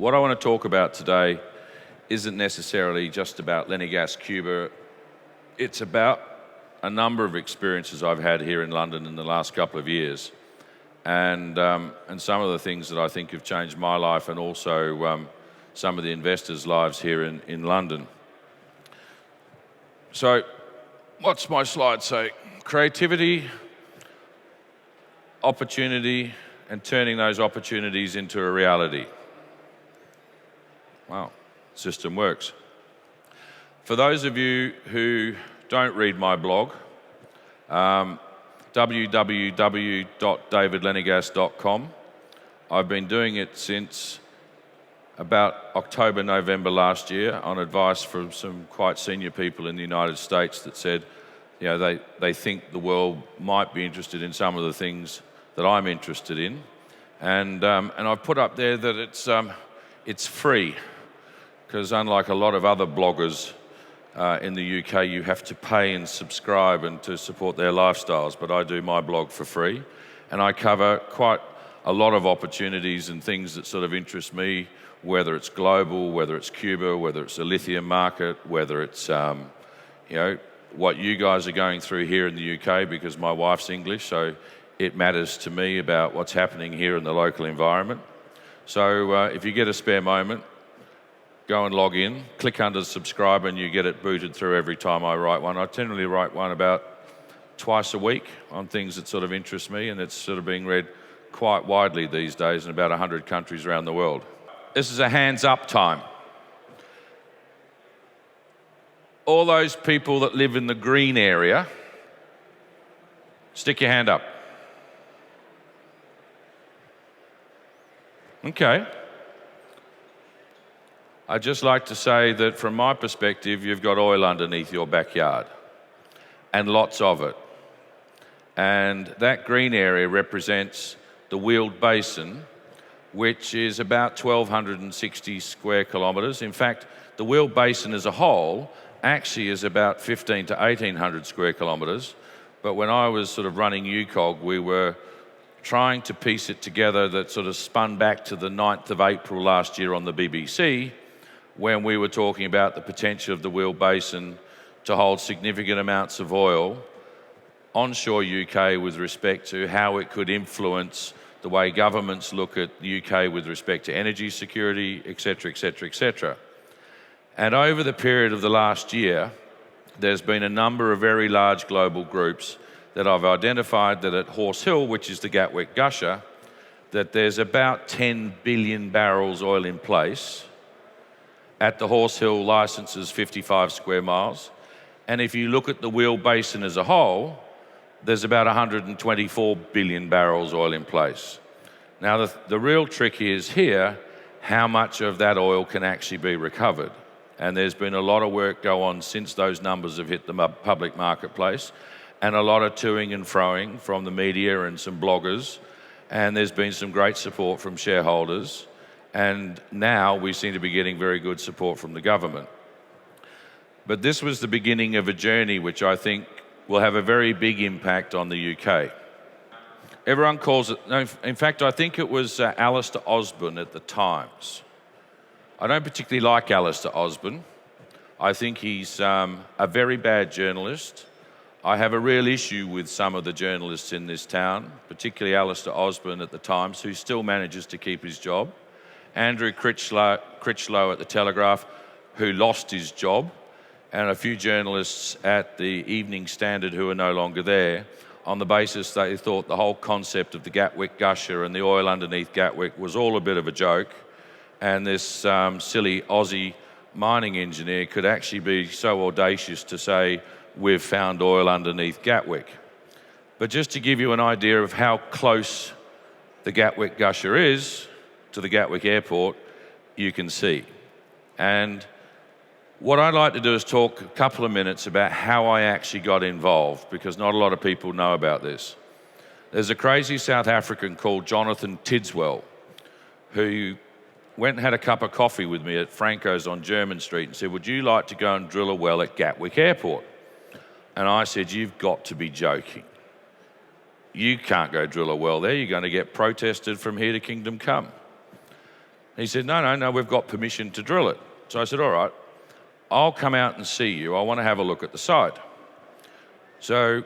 What I want to talk about today isn't necessarily just about Lenigas Cuba. It's about a number of experiences I've had here in London in the last couple of years, and some of the things that I think have changed my life, and also some of the investors' lives here in London. So, what's my slide say? Creativity, opportunity, and turning those opportunities into a reality. Wow, system works. For those of you who don't read my blog, www.davidlenigas.com. I've been doing it since about October, November last year on advice from some quite senior people in the United States that said, you know, they think the world might be interested in some of the things that I'm interested in. And I've put up there that it's free, because unlike a lot of other bloggers in the UK, you have to pay and subscribe and to support their lifestyles, but I do my blog for free. And I cover quite a lot of opportunities and things that sort of interest me, whether it's global, whether it's Cuba, whether it's the lithium market, whether it's what you guys are going through here in the UK, because my wife's English, so it matters to me about what's happening here in the local environment. So if you get a spare moment, go and log in, click under subscribe, and you get it booted through every time I write one. I generally write one about twice a week on things that sort of interest me, and it's sort of being read quite widely these days in about 100 countries around the world. This is a hands up time. All those people that live in the green area, stick your hand up. Okay. I'd just like to say that from my perspective, you've got oil underneath your backyard, and lots of it. And that green area represents the Wheeled Basin, which is about 1,260 square kilometres. In fact, the Wheeled Basin as a whole actually is about 1,500 to 1,800 square kilometres. But when I was sort of running UCOG, we were trying to piece it together. That sort of spun back to the 9th of April last year on the BBC, when we were talking about the potential of the Wheeled Basin to hold significant amounts of oil onshore UK with respect to how it could influence the way governments look at the UK with respect to energy security, etc., etc., etc. And over the period of the last year, there's been a number of very large global groups that I've identified that at Horse Hill, which is the Gatwick Gusher, that there's about 10 billion barrels oil in place. At the Horse Hill licence is 55 square miles. And if you look at the Wheeled Basin as a whole, there's about 124 billion barrels oil in place. Now, the real trick is here, how much of that oil can actually be recovered. And there's been a lot of work go on since those numbers have hit the public marketplace, and a lot of toing and froing from the media and some bloggers. And there's been some great support from shareholders. And now we seem to be getting very good support from the government. But this was the beginning of a journey which I think will have a very big impact on the UK. Everyone calls it, no, in fact, I think it was Alistair Osborne at the Times. I don't particularly like Alistair Osborne. I think he's a very bad journalist. I have a real issue with some of the journalists in this town, particularly Alistair Osborne at the Times, who still manages to keep his job. Andrew Critchlow at the Telegraph, who lost his job, and a few journalists at the Evening Standard who are no longer there, on the basis they thought the whole concept of the Gatwick Gusher and the oil underneath Gatwick was all a bit of a joke, and this silly Aussie mining engineer could actually be so audacious to say, we've found oil underneath Gatwick. But just to give you an idea of how close the Gatwick Gusher is to the Gatwick Airport, you can see. And what I'd like to do is talk a couple of minutes about how I actually got involved, because not a lot of people know about this. There's a crazy South African called Jonathan Tidswell, who went and had a cup of coffee with me at Franco's on German Street and said, would you like to go and drill a well at Gatwick Airport? And I said, you've got to be joking. You can't go drill a well there. You're going to get protested from here to kingdom come. He said, no, we've got permission to drill it. So I said, all right, I'll come out and see you. I want to have a look at the site. So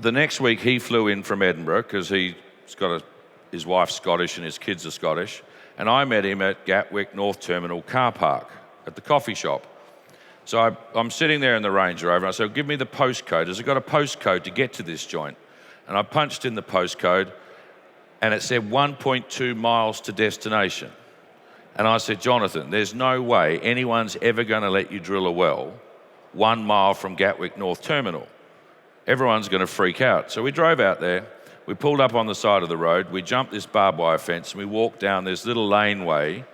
the next week he flew in from Edinburgh because his wife's Scottish and his kids are Scottish. And I met him at Gatwick North Terminal car park at the coffee shop. So I'm sitting there in the Range Rover and I said, give me the postcode. Has it got a postcode to get to this joint? And I punched in the postcode and it said 1.2 miles to destination. And I said, Jonathan, there's no way anyone's ever going to let you drill a well 1 mile from Gatwick North Terminal. Everyone's going to freak out. So we drove out there, we pulled up on the side of the road, we jumped this barbed wire fence and we walked down this little laneway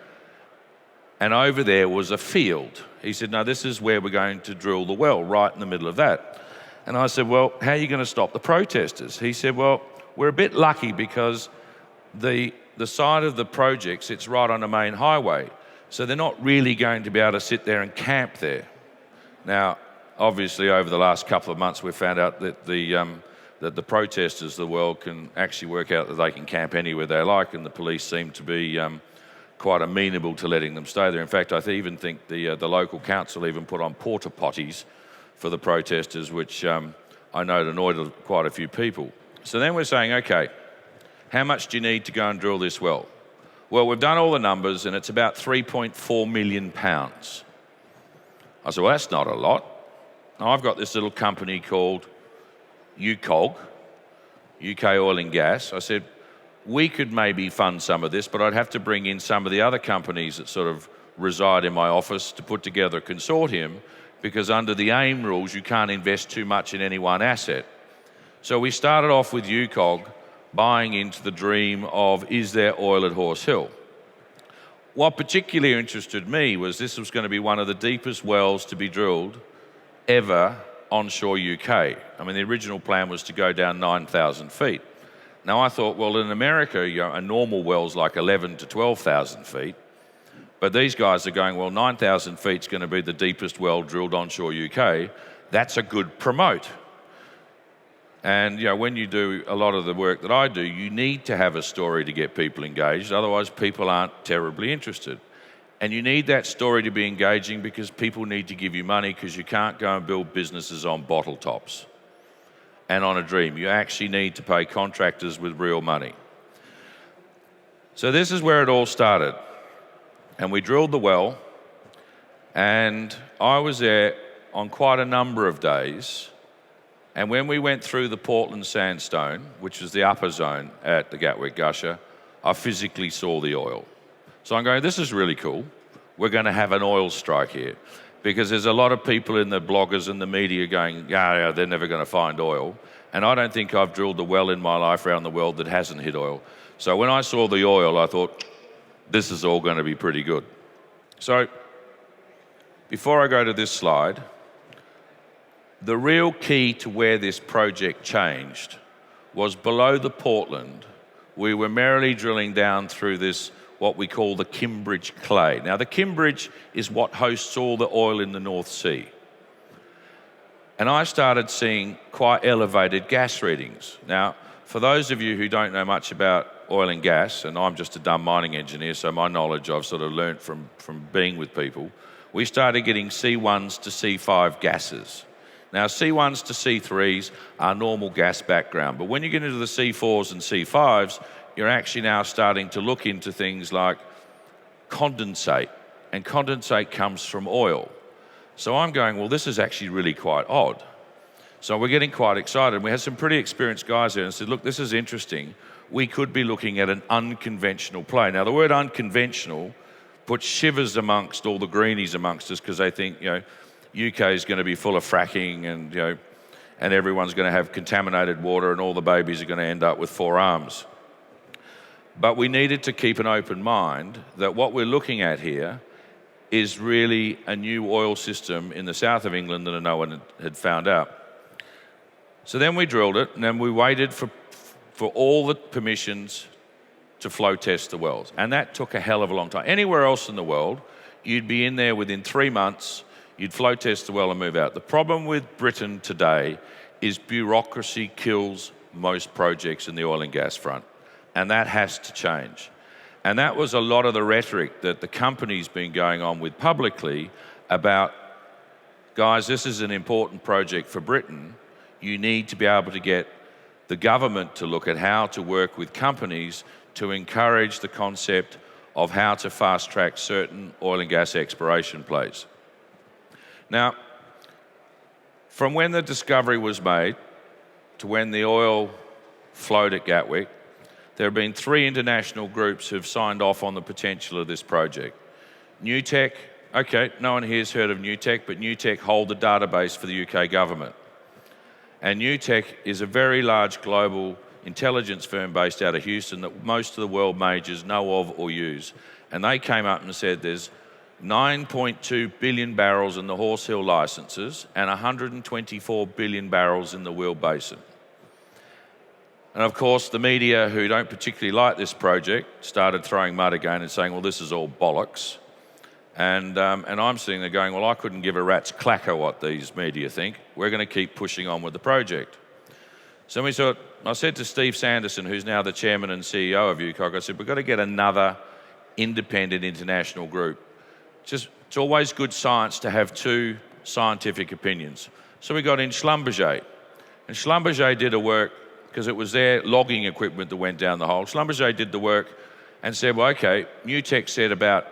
and over there was a field. He said, no, this is where we're going to drill the well, right in the middle of that. And I said, well, how are you going to stop the protesters? He said, well, we're a bit lucky because the side of the project sits right on the main highway, so they're not really going to be able to sit there and camp there. Now, obviously, over the last couple of months, we've found out that the protesters of the world can actually work out that they can camp anywhere they like, and the police seem to be quite amenable to letting them stay there. In fact, I even think the local council even put on porta potties for the protesters, which I know annoyed quite a few people. So then we're saying, okay, how much do you need to go and drill this well? Well, we've done all the numbers and it's about £3.4 million. I said, well, that's not a lot. Now, I've got this little company called UCOG, UK Oil and Gas. I said, we could maybe fund some of this, but I'd have to bring in some of the other companies that sort of reside in my office to put together a consortium, because under the AIM rules, you can't invest too much in any one asset. So we started off with UCOG, buying into the dream of, is there oil at Horse Hill? What particularly interested me was this was going to be one of the deepest wells to be drilled ever onshore UK. I mean, the original plan was to go down 9,000 feet. Now, I thought, well, in America, a normal well's like 11 to 12,000 feet. But these guys are going, well, 9,000 feet is going to be the deepest well drilled onshore UK. That's a good promote. And when you do a lot of the work that I do, you need to have a story to get people engaged. Otherwise, people aren't terribly interested. And you need that story to be engaging because people need to give you money, because you can't go and build businesses on bottle tops and on a dream. You actually need to pay contractors with real money. So this is where it all started. And we drilled the well, and I was there on quite a number of days. And when we went through the Portland sandstone, which is the upper zone at the Gatwick Gusher, I physically saw the oil. So I'm going, this is really cool. We're going to have an oil strike here. Because there's a lot of people in the bloggers and the media going, yeah, they're never going to find oil. And I don't think I've drilled a well in my life around the world that hasn't hit oil. So when I saw the oil, I thought, this is all going to be pretty good. So before I go to this slide, the real key to where this project changed was below the Portland. We were merrily drilling down through this, what we call the Kimbridge clay. Now, the Kimbridge is what hosts all the oil in the North Sea. And I started seeing quite elevated gas readings. Now, for those of you who don't know much about oil and gas, and I'm just a dumb mining engineer, so my knowledge I've sort of learnt from being with people, we started getting C1s to C5 gases. Now, C1s to C3s are normal gas background, but when you get into the C4s and C5s, you're actually now starting to look into things like condensate, and condensate comes from oil. So I'm going, well, this is actually really quite odd. So we're getting quite excited. We had some pretty experienced guys there and said, look, this is interesting. We could be looking at an unconventional play. Now, the word unconventional puts shivers amongst all the greenies amongst us, because they think, UK is going to be full of fracking, and everyone's going to have contaminated water, and all the babies are going to end up with 4 arms. But we needed to keep an open mind that what we're looking at here is really a new oil system in the south of England that no one had found out. So then we drilled it, and then we waited for all the permissions to flow test the wells. And that took a hell of a long time. Anywhere else in the world, you'd be in there within 3 months, you'd flow test the well and move out. The problem with Britain today is bureaucracy kills most projects in the oil and gas front. And that has to change. And that was a lot of the rhetoric that the company's been going on with publicly about, guys, this is an important project for Britain. You need to be able to get the government to look at how to work with companies to encourage the concept of how to fast-track certain oil and gas exploration plays. Now, from when the discovery was made to when the oil flowed at Gatwick, there have been 3 international groups who've signed off on the potential of this project. NewTek, okay, no one here's heard of NewTek, but NewTek hold the database for the UK government. And NewTek is a very large global intelligence firm based out of Houston that most of the world majors know of or use. And they came up and said there's 9.2 billion barrels in the Horse Hill licenses and 124 billion barrels in the Wheel Basin. And of course, the media, who don't particularly like this project, started throwing mud again and saying, well, this is all bollocks. And I'm sitting there going, well, I couldn't give a rat's clacker what these media think. We're going to keep pushing on with the project. So I said to Steve Sanderson, who's now the chairman and CEO of UCOG, I said, we've got to get another independent international group. It's always good science to have 2 scientific opinions. So we got in Schlumberger. And Schlumberger did a work, because it was their logging equipment that went down the hole. Schlumberger did the work and said, well, okay, NewTek said about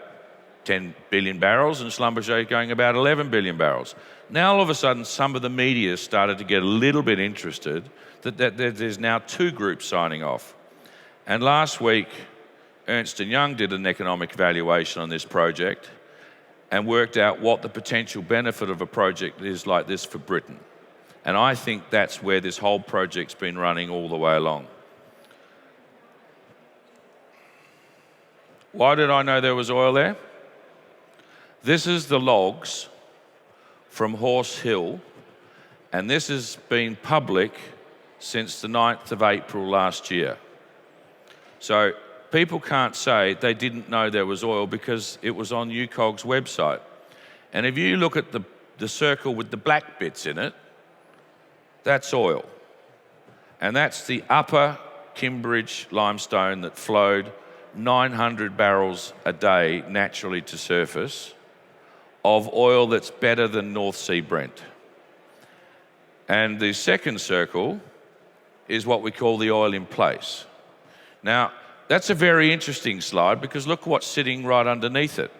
10 billion barrels and Schlumberger going about 11 billion barrels. Now, all of a sudden, some of the media started to get a little bit interested that there's now 2 groups signing off. And last week, Ernst & Young did an economic evaluation on this project and worked out what the potential benefit of a project is like this for Britain. And I think that's where this whole project's been running all the way along. Why did I know there was oil there? This is the logs from Horse Hill, and this has been public since the 9th of April last year. So people can't say they didn't know there was oil because it was on UCOG's website. And if you look at the circle with the black bits in it, that's oil. And that's the upper Kimbridge limestone that flowed 900 barrels a day naturally to surface of oil that's better than North Sea Brent. And the second circle is what we call the oil in place. Now, that's a very interesting slide because look what's sitting right underneath it.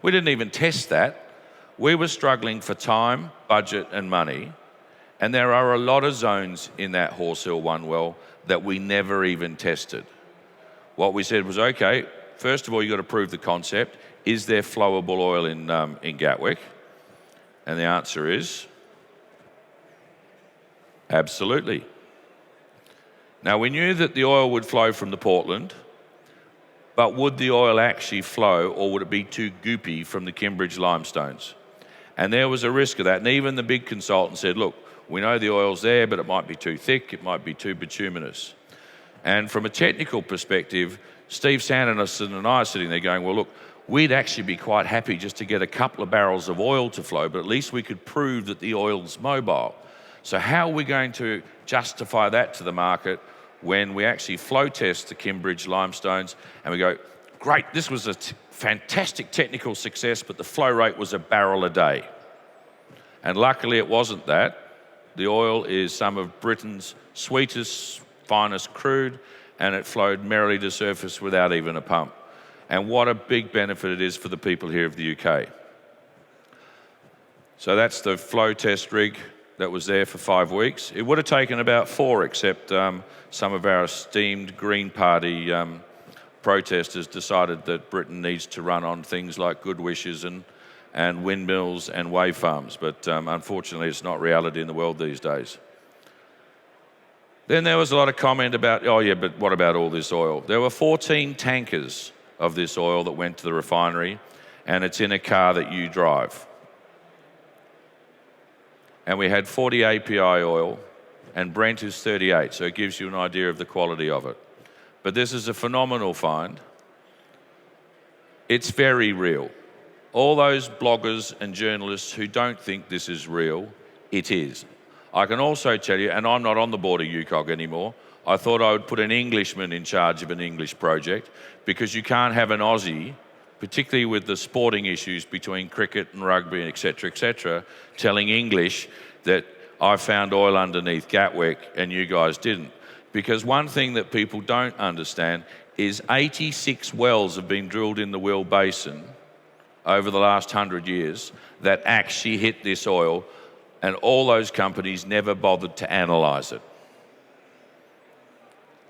We didn't even test that. We were struggling for time, budget, and money. And there are a lot of zones in that Horse Hill 1 well that we never even tested. What we said was, okay, first of all, you've got to prove the concept. Is there flowable oil in Gatwick? And the answer is absolutely. Now, we knew that the oil would flow from the Portland, but would the oil actually flow or would it be too goopy from the Kimbridge limestones? And there was a risk of that. And even the big consultant said, look, we know the oil's there, but it might be too thick, it might be too bituminous. And from a technical perspective, Steve Sanderson and I are sitting there going, well, look, we'd actually be quite happy just to get a couple of barrels of oil to flow, but at least we could prove that the oil's mobile. So how are we going to justify that to the market when we actually flow test the Kimbridge limestones and we go, great, this was a fantastic technical success, but the flow rate was a barrel a day. And luckily it wasn't that. The oil is some of Britain's sweetest, finest crude, and it flowed merrily to surface without even a pump. And what a big benefit it is for the people here of the UK. So that's the flow test rig that was there for 5 weeks. It would have taken about 4, except some of our esteemed Green Party protesters decided that Britain needs to run on things like good wishes and windmills and wave farms. But unfortunately, it's not reality in the world these days. Then there was a lot of comment about, oh yeah, but what about all this oil? There were 14 tankers of this oil that went to the refinery, and it's in a car that you drive. And we had 40 API oil, and Brent is 38, so it gives you an idea of the quality of it. But this is a phenomenal find. It's very real. All those bloggers and journalists who don't think this is real, it is. I can also tell you, and I'm not on the board of UCOG anymore, I thought I would put an Englishman in charge of an English project, because you can't have an Aussie, particularly with the sporting issues between cricket and rugby, et cetera, telling English that I found oil underneath Gatwick and you guys didn't. Because one thing that people don't understand is 86 wells have been drilled in the Will Basin over the last 100 years that actually hit this oil, and all those companies never bothered to analyse it.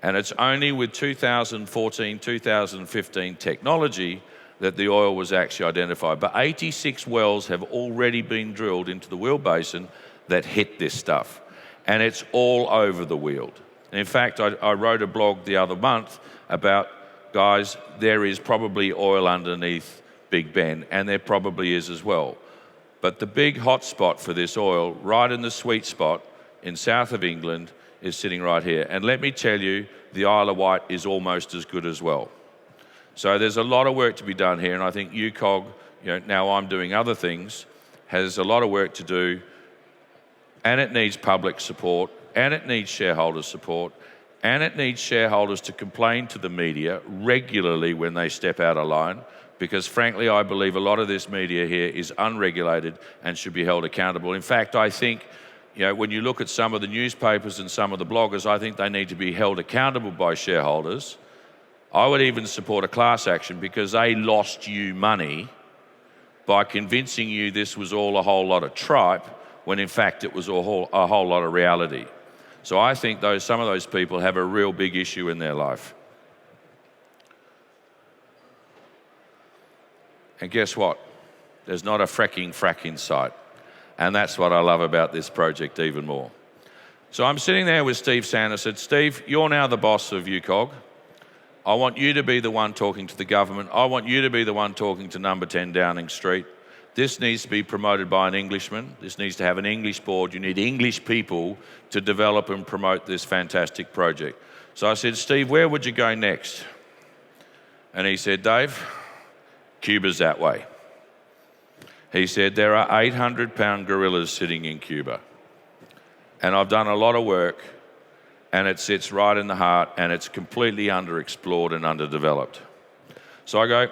And it's only with 2014, 2015 technology that the oil was actually identified. But 86 wells have already been drilled into the Will Basin that hit this stuff. And it's all over the Weald. And in fact, I wrote a blog the other month about, guys, there is probably oil underneath Big Ben, and there probably is as well. But the big hot spot for this oil, right in the sweet spot in south of England, is sitting right here. And let me tell you, the Isle of Wight is almost as good as well. So there's a lot of work to be done here, and I think UCOG, now I'm doing other things, has a lot of work to do, and it needs public support, and it needs shareholder support, and it needs shareholders to complain to the media regularly when they step out of line, because frankly, I believe a lot of this media here is unregulated and should be held accountable. In fact, I think, when you look at some of the newspapers and some of the bloggers, I think they need to be held accountable by shareholders. I would even support a class action, because they lost you money by convincing you this was all a whole lot of tripe, when in fact it was a whole lot of reality. So I think some of those people have a real big issue in their life. And guess what? There's not a frack in sight. And that's what I love about this project even more. So I'm sitting there with Steve Sand. I said, Steve, you're now the boss of UCOG. I want you to be the one talking to the government. I want you to be the one talking to number 10 Downing Street. This needs to be promoted by an Englishman. This needs to have an English board. You need English people to develop and promote this fantastic project. So I said, Steve, where would you go next? And he said, Dave, Cuba's that way. He said, there are 800-pound gorillas sitting in Cuba. And I've done a lot of work, and it sits right in the heart, and it's completely underexplored and underdeveloped. So I go,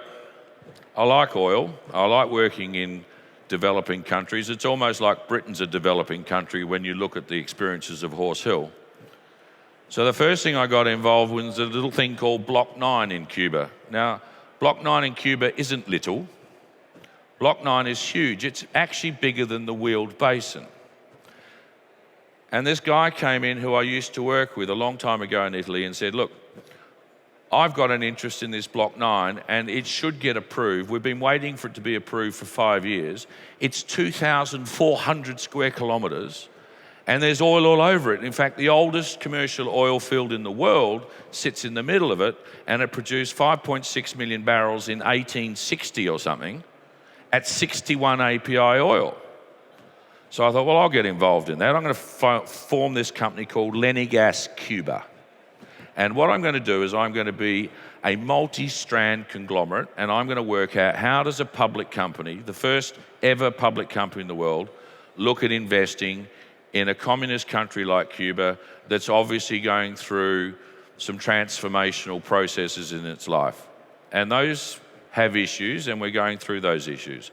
I like oil. I like working in developing countries. It's almost like Britain's a developing country when you look at the experiences of Horse Hill. So the first thing I got involved with was a little thing called Block 9 in Cuba. Now, Block 9 in Cuba isn't little. Block 9 is huge. It's actually bigger than the Weald Basin. And this guy came in who I used to work with a long time ago in Italy and said, look, I've got an interest in this Block 9 and it should get approved. We've been waiting for it to be approved for 5 years. It's 2,400 square kilometres and there's oil all over it. In fact, the oldest commercial oil field in the world sits in the middle of it, and it produced 5.6 million barrels in 1860 or something at 61 API oil. So I thought, well, I'll get involved in that. I'm going to form this company called Lenigas Cuba. And what I'm going to do is I'm going to be a multi-strand conglomerate, and I'm going to work out how does a public company, the first ever public company in the world, look at investing in a communist country like Cuba that's obviously going through some transformational processes in its life. And those have issues, and we're going through those issues.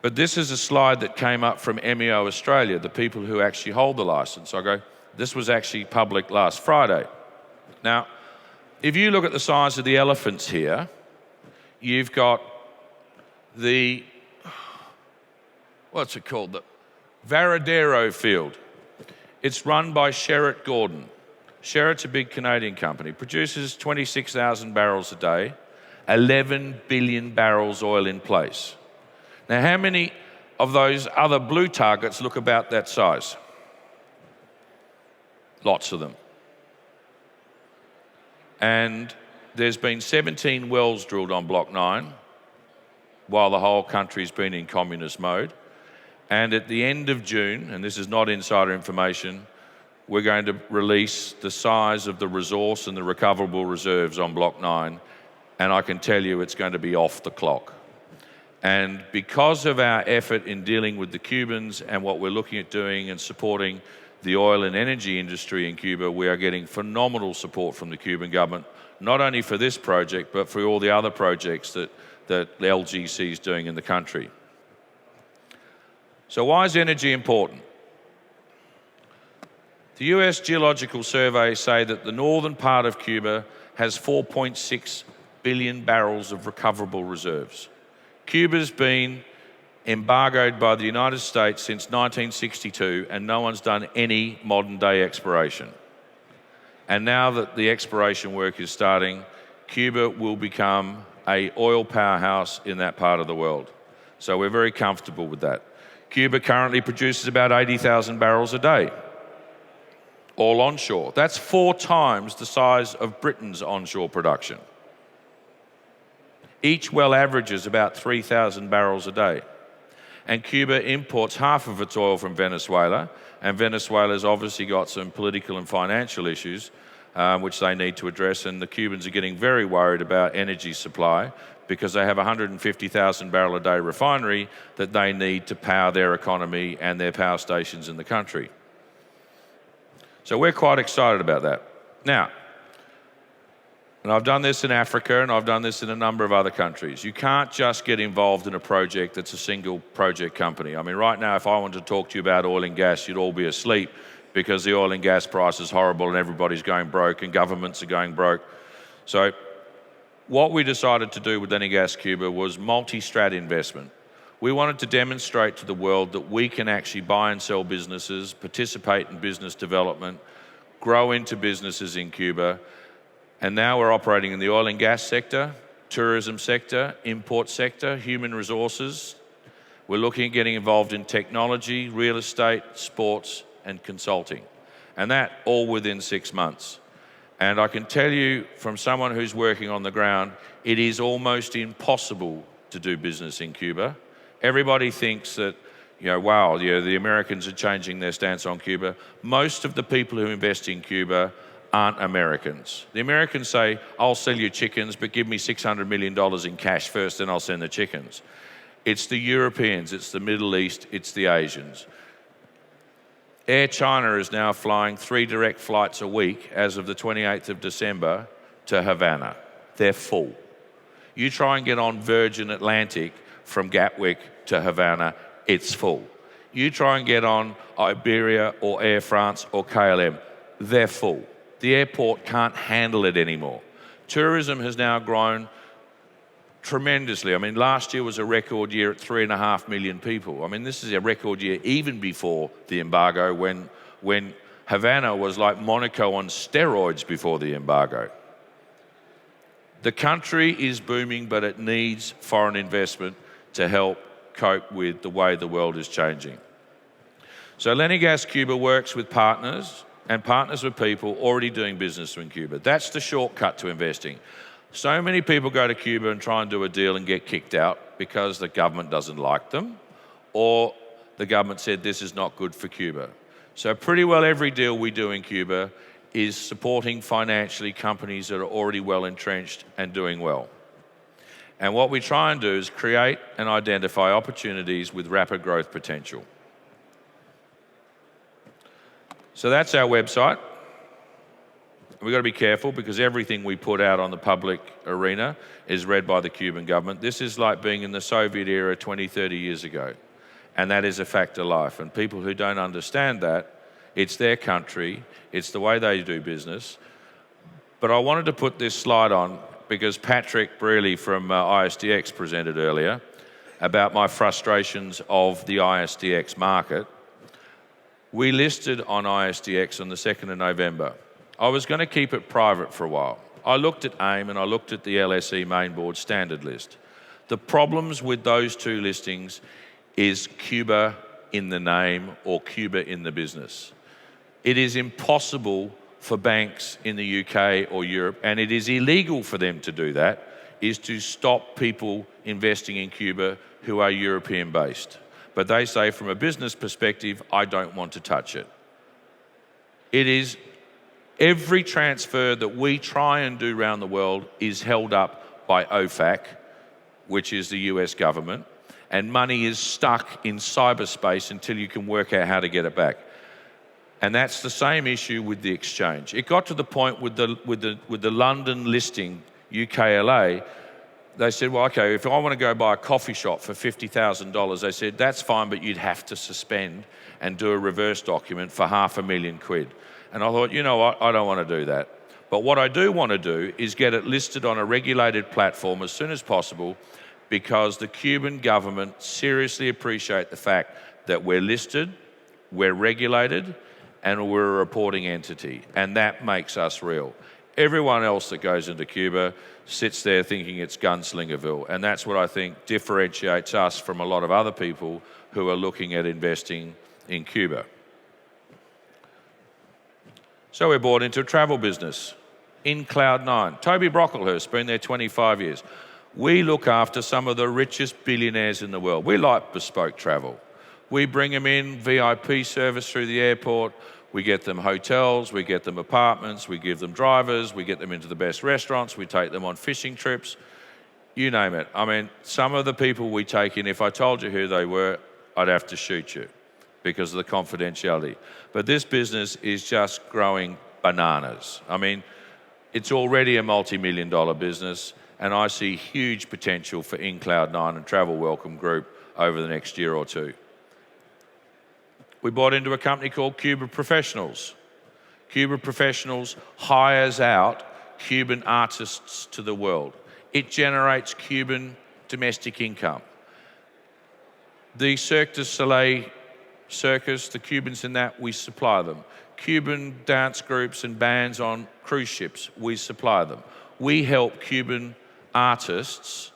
But this is a slide that came up from MEO Australia, the people who actually hold the license. I go, this was actually public last Friday. Now, if you look at the size of the elephants here, you've got the, what's it called? The Varadero field. It's run by Sherritt Gordon. Sherritt's a big Canadian company, produces 26,000 barrels a day, 11 billion barrels oil in place. Now, how many of those other blue targets look about that size? Lots of them. And there's been 17 wells drilled on Block 9 while the whole country's been in communist mode. And at the end of June, and this is not insider information, we're going to release the size of the resource and the recoverable reserves on Block 9, and I can tell you it's going to be off the clock. And because of our effort in dealing with the Cubans and what we're looking at doing and supporting the oil and energy industry in Cuba, we are getting phenomenal support from the Cuban government, not only for this project, but for all the other projects that the LGC is doing in the country. So why is energy important? The US Geological Survey say that the northern part of Cuba has 4.6 billion barrels of recoverable reserves. Cuba's been embargoed by the United States since 1962, and no one's done any modern-day exploration. And now that the exploration work is starting, Cuba will become an oil powerhouse in that part of the world. So we're very comfortable with that. Cuba currently produces about 80,000 barrels a day, all onshore. That's 4 times the size of Britain's onshore production. Each well averages about 3,000 barrels a day. And Cuba imports half of its oil from Venezuela, and Venezuela's obviously got some political and financial issues which they need to address, and the Cubans are getting very worried about energy supply because they have a 150,000 barrel a day refinery that they need to power their economy and their power stations in the country. So we're quite excited about that. Now, and I've done this in Africa and I've done this in a number of other countries. You can't just get involved in a project that's a single project company. I mean, right now, if I wanted to talk to you about oil and gas, you'd all be asleep because the oil and gas price is horrible and everybody's going broke and governments are going broke. So what we decided to do with Lenigas Cuba was multi-strat investment. We wanted to demonstrate to the world that we can actually buy and sell businesses, participate in business development, grow into businesses in Cuba. And now we're operating in the oil and gas sector, tourism sector, import sector, human resources. We're looking at getting involved in technology, real estate, sports, and consulting. And that all within 6 months. And I can tell you from someone who's working on the ground, it is almost impossible to do business in Cuba. Everybody thinks that, wow, the Americans are changing their stance on Cuba. Most of the people who invest in Cuba aren't Americans. The Americans say, I'll sell you chickens, but give me $600 million in cash first, then I'll send the chickens. It's the Europeans, it's the Middle East, it's the Asians. Air China is now flying 3 direct flights a week as of the 28th of December to Havana. They're full. You try and get on Virgin Atlantic from Gatwick to Havana, it's full. You try and get on Iberia or Air France or KLM, they're full. The airport can't handle it anymore. Tourism has now grown tremendously. I mean, last year was a record year at 3.5 million people. I mean, this is a record year even before the embargo, when Havana was like Monaco on steroids before the embargo. The country is booming, but it needs foreign investment to help cope with the way the world is changing. So Lenigas Cuba works with partners and partners with people already doing business in Cuba. That's the shortcut to investing. So many people go to Cuba and try and do a deal and get kicked out because the government doesn't like them, or the government said this is not good for Cuba. So pretty well every deal we do in Cuba is supporting financially companies that are already well entrenched and doing well. And what we try and do is create and identify opportunities with rapid growth potential. So that's our website. We've got to be careful because everything we put out on the public arena is read by the Cuban government. This is like being in the Soviet era 20, 30 years ago. And that is a fact of life. And people who don't understand that, it's their country, it's the way they do business. But I wanted to put this slide on because Patrick Brearley from ISDX presented earlier about my frustrations of the ISDX market. We listed on ISDX on the 2nd of November. I was going to keep it private for a while. I looked at AIM and I looked at the LSE main board standard list. The problems with those 2 listings is Cuba in the name or Cuba in the business. It is impossible for banks in the UK or Europe, and it is illegal for them to do that, is to stop people investing in Cuba who are European-based. But they say, from a business perspective, I don't want to touch it. It is every transfer that we try and do around the world is held up by OFAC, which is the US government, and money is stuck in cyberspace until you can work out how to get it back. And that's the same issue with the exchange. It got to the point with the London listing, UKLA, they said, well, okay, if I want to go buy a coffee shop for $50,000, they said, that's fine, but you'd have to suspend and do a reverse document for £500,000. And I thought, you know what, I don't want to do that. But what I do want to do is get it listed on a regulated platform as soon as possible, because the Cuban government seriously appreciate the fact that we're listed, we're regulated, and we're a reporting entity, and that makes us real. Everyone else that goes into Cuba sits there thinking it's Gunslingerville, and that's what I think differentiates us from a lot of other people who are looking at investing in Cuba. So we're bought into a travel business in Cloud 9. Toby Brocklehurst, been there 25 years. We look after some of the richest billionaires in the world. We like bespoke travel. We bring them in, VIP service through the airport. We get them hotels, we get them apartments, we give them drivers, we get them into the best restaurants, we take them on fishing trips, you name it. I mean, some of the people we take in, if I told you who they were, I'd have to shoot you because of the confidentiality. But this business is just growing bananas. I mean, it's already a multi-million-dollar business, and I see huge potential for InCloud9 and Travel Welcome Group over the next year or two. We bought into a company called Cuba Professionals. Cuba Professionals hires out Cuban artists to the world. It generates Cuban domestic income. The Cirque du Soleil circus, the Cubans in that, we supply them. Cuban dance groups and bands on cruise ships, we supply them. We help Cuban artists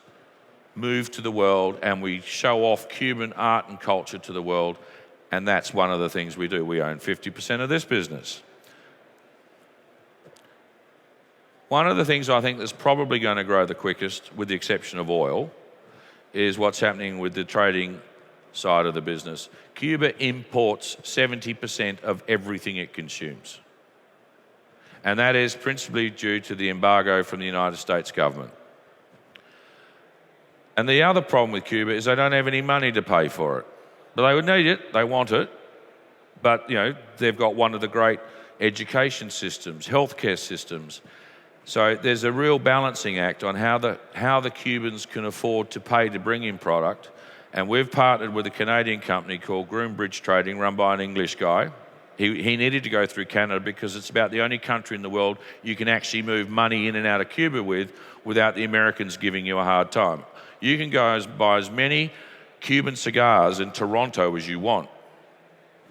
move to the world, and we show off Cuban art and culture to the world. And that's one of the things we do. We own 50% of this business. One of the things I think that's probably going to grow the quickest, with the exception of oil, is what's happening with the trading side of the business. Cuba imports 70% of everything it consumes. And that is principally due to the embargo from the United States government. And the other problem with Cuba is they don't have any money to pay for it. But they would need it, they want it, but they've got one of the great education systems, healthcare systems. So there's a real balancing act on how the Cubans can afford to pay to bring in product. And we've partnered with a Canadian company called Groombridge Trading, run by an English guy. He needed to go through Canada because it's about the only country in the world you can actually move money in and out of Cuba without the Americans giving you a hard time. You can go buy as many Cuban cigars in Toronto as you want.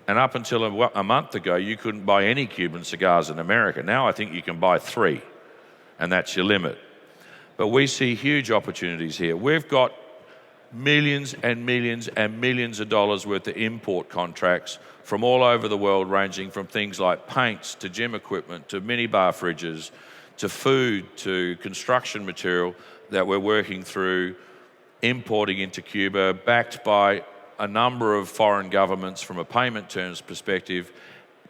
And up until a month ago, you couldn't buy any Cuban cigars in America. Now I think you can buy 3, and that's your limit. But we see huge opportunities here. We've got millions and millions and millions of dollars worth of import contracts from all over the world, ranging from things like paints to gym equipment to minibar fridges to food to construction material that we're working through importing into Cuba, backed by a number of foreign governments from a payment terms perspective,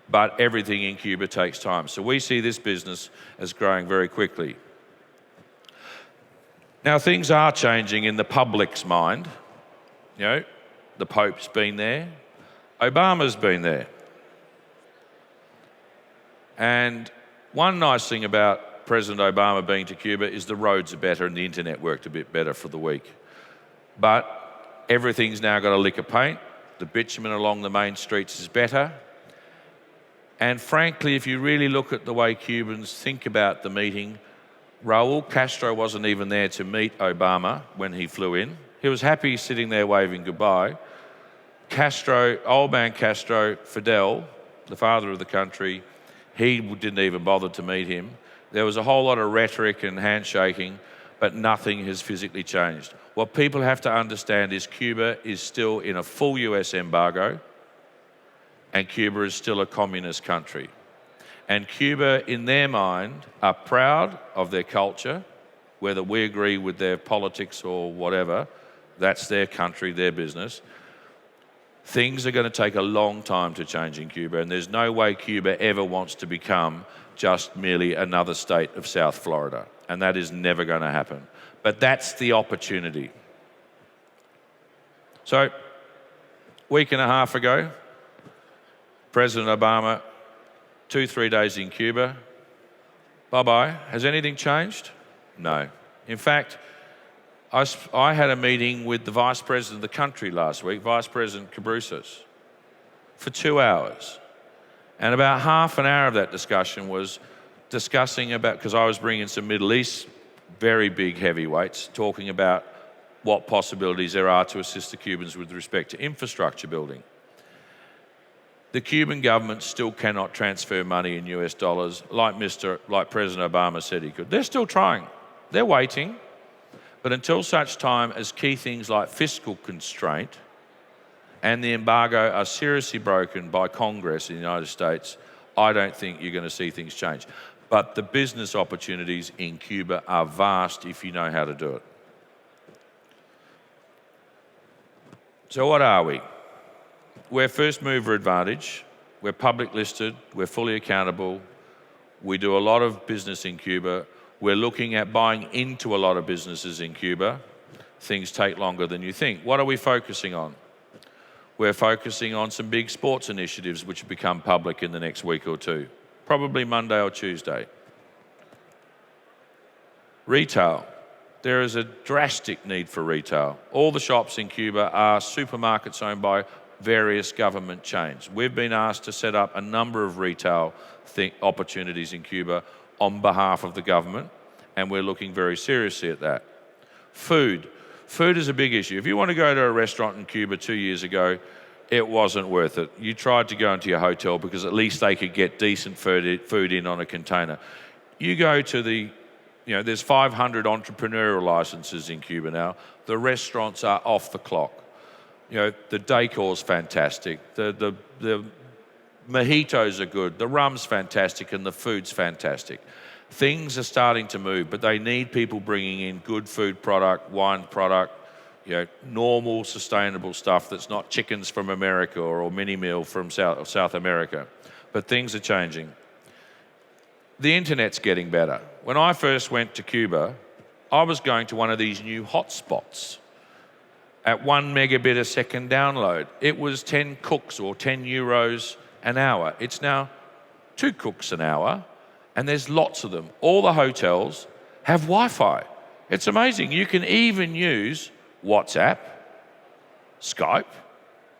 but everything in Cuba takes time. So we see this business as growing very quickly. Now, things are changing in the public's mind. The Pope's been there, Obama's been there. And one nice thing about President Obama being to Cuba is the roads are better and the internet worked a bit better for the week. But everything's now got a lick of paint. The bitumen along the main streets is better. And frankly, if you really look at the way Cubans think about the meeting, Raul Castro wasn't even there to meet Obama when he flew in. He was happy sitting there waving goodbye. Castro, old man Castro, Fidel, the father of the country, he didn't even bother to meet him. There was a whole lot of rhetoric and handshaking, but nothing has physically changed. What people have to understand is Cuba is still in a full US embargo, and Cuba is still a communist country. And Cuba, in their mind, are proud of their culture, whether we agree with their politics or whatever. That's their country, their business. Things are going to take a long time to change in Cuba, and there's no way Cuba ever wants to become just merely another state of South Florida, and that is never going to happen. But that's the opportunity. So, a week and a half ago, President Obama, 2-3 days in Cuba, bye-bye. Has anything changed? No. In fact, I had a meeting with the Vice President of the country last week, Vice President Cabrusis, for 2 hours. And about half an hour of that discussion was discussing about, because I was bringing some Middle East, very big heavyweights, talking about what possibilities there are to assist the Cubans with respect to infrastructure building. The Cuban government still cannot transfer money in US dollars like President Obama said he could. They're still trying. They're waiting. But until such time as key things like fiscal constraint and the embargo are seriously broken by Congress in the United States, I don't think you're going to see things change. But the business opportunities in Cuba are vast if you know how to do it. So what are we? We're first mover advantage. We're public listed. We're fully accountable. We do a lot of business in Cuba. We're looking at buying into a lot of businesses in Cuba. Things take longer than you think. What are we focusing on? We're focusing on some big sports initiatives which will become public in the next week or two, probably Monday or Tuesday. Retail. There is a drastic need for retail. All the shops in Cuba are supermarkets owned by various government chains. We've been asked to set up a number of retail opportunities in Cuba on behalf of the government, and we're looking very seriously at that. Food. Food is a big issue. If you want to go to a restaurant in Cuba 2 years ago, it wasn't worth it. You tried to go into your hotel because at least they could get decent food in on a container. You go to there's 500 entrepreneurial licenses in Cuba now. The restaurants are off the clock. The decor's fantastic. The mojitos are good. The rum's fantastic, and the food's fantastic. Things are starting to move, but they need people bringing in good food product, wine product, normal, sustainable stuff that's not chickens from America or mini meal from South America. But things are changing. The internet's getting better. When I first went to Cuba, I was going to one of these new hotspots at 1 megabit a second download. It was 10 cooks or 10 euros an hour. It's now 2 cooks an hour, and there's lots of them. All the hotels have Wi-Fi. It's amazing. You can even use WhatsApp, Skype.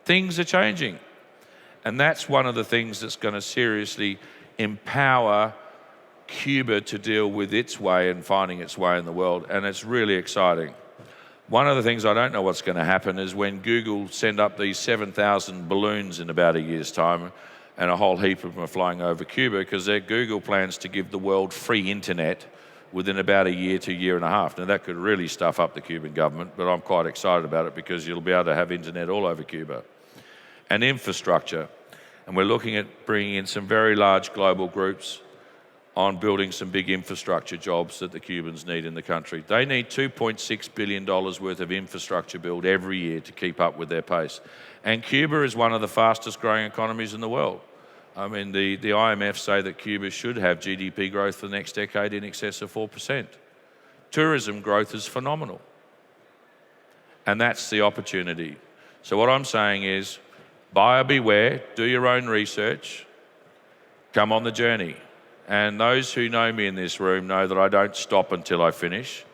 Things are changing. And that's one of the things that's going to seriously empower Cuba to deal with its way and finding its way in the world, and it's really exciting. One of the things I don't know what's going to happen is when Google send up these 7,000 balloons in about a year's time, and a whole heap of them are flying over Cuba, because their Google plans to give the world free internet within about a year to a year and a half. Now that could really stuff up the Cuban government, but I'm quite excited about it because you'll be able to have internet all over Cuba. And infrastructure. And we're looking at bringing in some very large global groups on building some big infrastructure jobs that the Cubans need in the country. They need $2.6 billion worth of infrastructure build every year to keep up with their pace. And Cuba is one of the fastest growing economies in the world. I mean, the IMF say that Cuba should have GDP growth for the next decade in excess of 4%. Tourism growth is phenomenal. And that's the opportunity. So what I'm saying is, buyer beware, do your own research, come on the journey. And those who know me in this room know that I don't stop until I finish.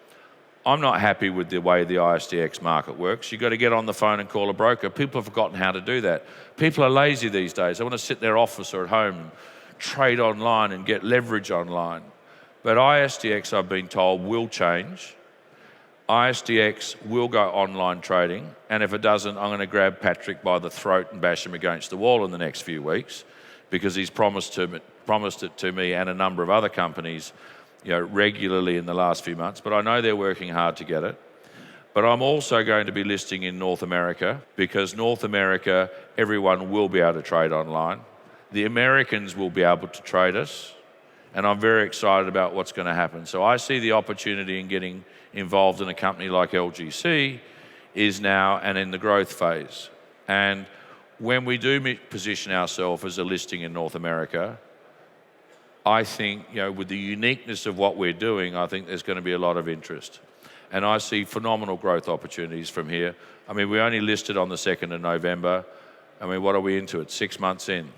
I'm not happy with the way the ISDX market works. You've got to get on the phone and call a broker. People have forgotten how to do that. People are lazy these days. They want to sit in their office or at home and trade online and get leverage online. But ISDX, I've been told, will change. ISDX will go online trading. And if it doesn't, I'm going to grab Patrick by the throat and bash him against the wall in the next few weeks, because he's promised it to me and a number of other companies regularly in the last few months, but I know they're working hard to get it. But I'm also going to be listing in North America, because North America, everyone will be able to trade online. The Americans will be able to trade us, and I'm very excited about what's going to happen. So I see the opportunity in getting involved in a company like LGC is now and in the growth phase. And when we do position ourselves as a listing in North America, I think, with the uniqueness of what we're doing, I think there's going to be a lot of interest. And I see phenomenal growth opportunities from here. I mean, we only listed on the 2nd of November. I mean, what are we into it? 6 months in.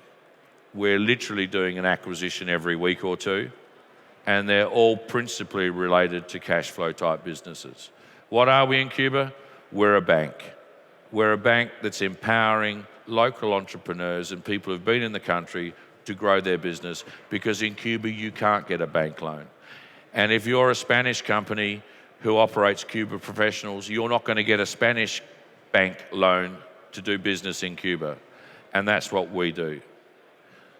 We're literally doing an acquisition every week or two, and they're all principally related to cash flow type businesses. What are we in Cuba? We're a bank. We're a bank that's empowering local entrepreneurs and people who've been in the country to grow their business, because in Cuba you can't get a bank loan. And if you're a Spanish company who operates Cuba Professionals, you're not going to get a Spanish bank loan to do business in Cuba. And that's what we do.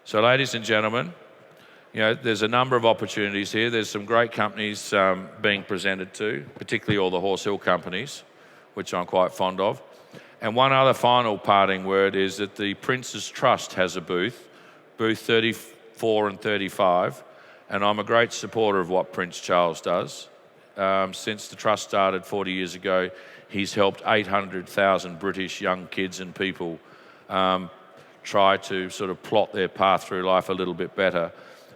So ladies and gentlemen, there's a number of opportunities here. There's some great companies being presented to, particularly all the Horse Hill companies, which I'm quite fond of. And one other final parting word is that the Prince's Trust has a booth 34 and 35, and I'm a great supporter of what Prince Charles does. Since the trust started 40 years ago, he's helped 800,000 British young kids and people try to sort of plot their path through life a little bit better.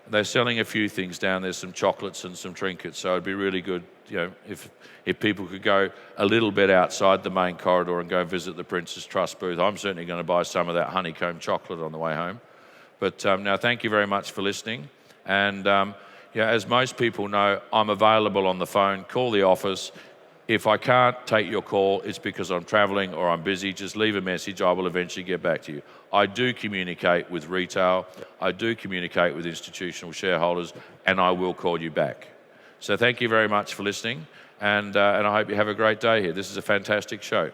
They're selling a few things down there, some chocolates and some trinkets, so it'd be really good, if people could go a little bit outside the main corridor and go visit the Prince's Trust booth. I'm certainly going to buy some of that honeycomb chocolate on the way home. But now, thank you very much for listening. And as most people know, I'm available on the phone. Call the office. If I can't take your call, it's because I'm traveling or I'm busy. Just leave a message. I will eventually get back to you. I do communicate with retail. I do communicate with institutional shareholders, and I will call you back. So thank you very much for listening, and I hope you have a great day here. This is a fantastic show.